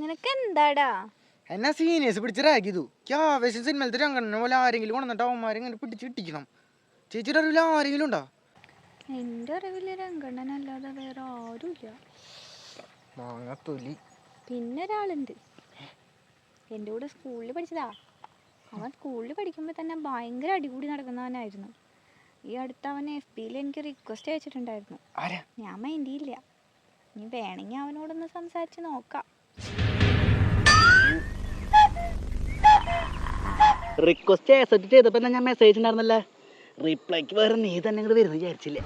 നിനക്ക് എന്താടാ? എന്നാ സീനിയേഴ്സ് പിടിച്ചിറാക്കിയതു ആവേശം സിനിമലത്തെ രംഗണ്ണനെ പോലെ ആരെങ്കിലും കൊണ്ടിട്ട് അവന്മാരിങ്ങനെ പിടിച്ച് ഇട്ടിക്കണം. ചേച്ചിയുടെ അറിവിൽ ആരെങ്കിലും ഉണ്ടോ? എൻ്റെ അറിവിൽ രംഗണ്ണനല്ലാതെ വേറെ ആരുമില്ല. മാങ്ങത്തൊലി. പിന്നെ ഒരാളുണ്ട്, എൻ്റെ കൂടെ സ്കൂളിൽ പഠിച്ചതാ. അവൻ സ്കൂളിൽ പഠിക്കുമ്പോൾ തന്നെ ഭയങ്കര അടികൂടി നടക്കുന്നവനായിരുന്നു. ഈ അടുത്ത് അവൻ FB-യിൽ എനിക്ക് റിക്വസ്റ്റ് അയച്ചിട്ടുണ്ടായിരുന്നു. ഞാൻ മൈൻഡ് ചെയ്യില്ല. ഇനി വേണമെങ്കിൽ അവനോടൊന്ന് സംസാരിച്ച് നോക്കാം. റിക്വസ്റ്റ് ആക്സെപ്റ്റ് ചെയ്തപ്പോൾ ഞാൻ മെസ്സേജ് ഉണ്ടായിരുന്നല്ലേ, റിപ്ലൈക്ക് വേറെ നീ തന്നെ ഇങ്ങോട്ട് വരുന്നത് വിചാരിച്ചില്ല.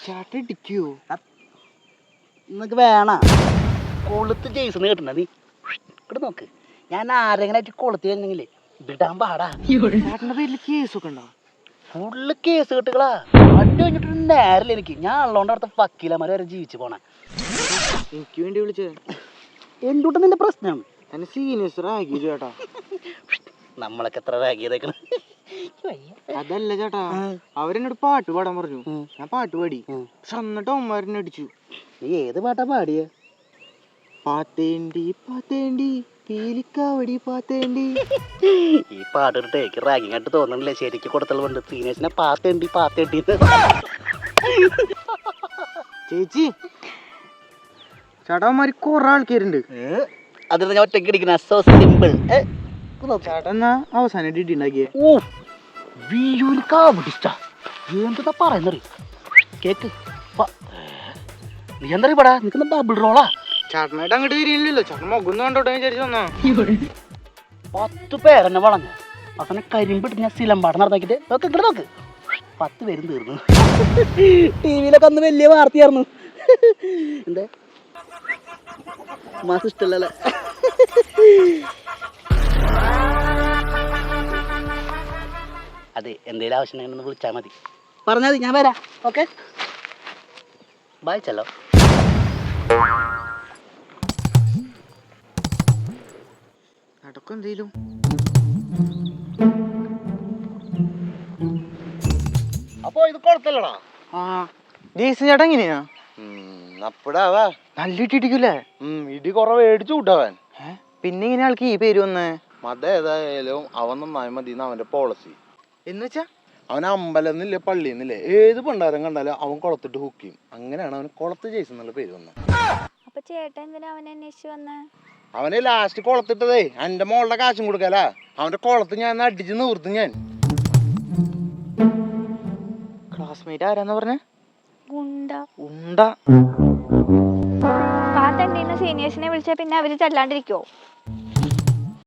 ചേട്ടൻ ഇടിക്കോ? നിനക്ക് വേണ കൊളുത്ത് ജെയ്സന്ന് കേട്ടിട്ടുണ്ട നീ ഇവിടെ നോക്ക്. ഞാൻ ആരെങ്കിലും ആയിട്ട് കൊളുത്തി കഴിഞ്ഞെങ്കിലേ വിടാൻ പാടാ. ചേട്ടൻ്റെ പേരിൽ കേസൊക്കെ ഉണ്ടോ? ഫുള്ള് കേസ് കെട്ടുകളാ. അടി കഴിഞ്ഞിട്ട് നേരല്ല എനിക്ക്. ഞാൻ ഉള്ളതുകൊണ്ട് അടുത്ത വക്കീലന്മാർ വരെ ജീവിച്ചു പോണേ. എനിക്ക് വേണ്ടി വിളിച്ചേ എന്തുകൊണ്ട് നിന്റെ പ്രശ്നം? എന്നെ സീനിയേഴ്സ് റാഗി ചേട്ടാ. നമ്മളൊക്കെ എത്ര റാഗിയതേക്കണ. അതല്ല ചേട്ടാ, അവരെന്നോട് പാട്ട് പാടാൻ പറഞ്ഞു. ഞാൻ പാട്ട് പാടി. പക്ഷെ എന്നിട്ട് അവന്മാരെന്നെ അടിച്ചു. നീ ഏത് പാട്ടാ പാടിയ? പാത്തേണ്ടി പാത്തേണ്ടി പീലിക്കാവടി പാത്തേണ്ടി. ഈ പാട്ടിട്ട് എനിക്ക് റാഗിങ് ആയിട്ട് തോന്നണില്ലേ? ശരിക്കും കൊടുത്തുള്ളതുകൊണ്ട് സീനിയേഴ്സിനെ പാത്തേണ്ടി പാത്തേണ്ടി. ചേച്ചി ചേട്ടാ, അവന്മാര് കുറെ ആൾക്കാരുണ്ട്. അതിൽ ഞാൻ ഒറ്റയ്ക്ക് ഇടിക്കണ. So simple. ചേട്ടാ എന്നാ അവസാനം ഡിഡി ഉണ്ടാക്കിയേ. ഓ എന്താ പറയുന്നത് കേക്ക്. നീ എന്താ ഇവിടെ നിൽക്കുന്ന? ഡബിൾ റോളാ. ചേട്ടനായിട്ട് അങ്ങോട്ട് തിരിയില്ലല്ലോ. ചേട്ടൻ മുഖം കണ്ടോട്ടെ വിചാരിച്ചു വന്നാ. 10 പേരെന്നെ വളഞ്ഞ അവസാനം കരിമ്പിട്ട് ഞാൻ സിലമ്പാടം നടന്നാക്കിട്ട് നോക്ക് ഇങ്ങോട്ട് നോക്ക്. 10 പേരും തീർന്നു. TV-ലൊക്കെ അന്ന് വലിയ വാർത്തയായിരുന്നു. എന്താ മാസം ഇഷ്ടല്ലേ? അതെ, എന്തേലും ആവശ്യം ഉണ്ടെങ്കിൽ വിളിച്ചാൽ മതി. പറഞ്ഞാൽ മതി, ഞാൻ വരാം. Okay bye. ചെല്ലോ. നടക്കും എന്തേലും. അപ്പൊ ഇത് കുഴപ്പമില്ലടാ. ആ ജെയ്സൺ ചേട്ടാ എങ്ങനെയാ? അപ്പടാവാ നല്ല ഇട്ടിടിക്കൂലേ? ഇടി കുറെ മേടിച്ചു കൂട്ടവൻ. പിന്നെ ഇങ്ങനെ ആൾക്ക് ഈ പേര് വന്നേ? മതം ഏതായാലും അവൻ നന്നായി മതി അവന്റെ പോളിസി. എന്ന് വെച്ചാ അവൻ അമ്പലന്നില്ലേ പള്ളിന്നില്ലേ ഏത് പണ്ടാരം കണ്ടാലും അവൻ കുളത്തിട്ട് ഹുക്ക് ചെയ്യും. അങ്ങനെയാണ് അവന് കുളത്ത് ജെയ്സൺ എന്നുള്ള പേര് വന്നത്. അപ്പൊ ചേട്ടൻ എന്തിനാ അവനെ അന്വേഷിച്ച് വന്നേ? അവന് ലാസ്റ്റ് കുളത്തിട്ടതേ എന്റെ മോളുടെ കാശും കൊടുക്കല. അവന്റെ കുളത്ത് ഞാൻ അടിച്ച് നിർത്തും. ഞാൻ ക്ലാസ്മേറ്റ് ആരാന്ന് പറഞ്ഞേ? ഗുണ്ട. ഉണ്ട. പാത്തണ്ടീന്ന് സീനിയേഴ്സിനെ വിളിച്ചാ പിന്നെ അവര് തല്ലാണ്ടിരിക്കോ?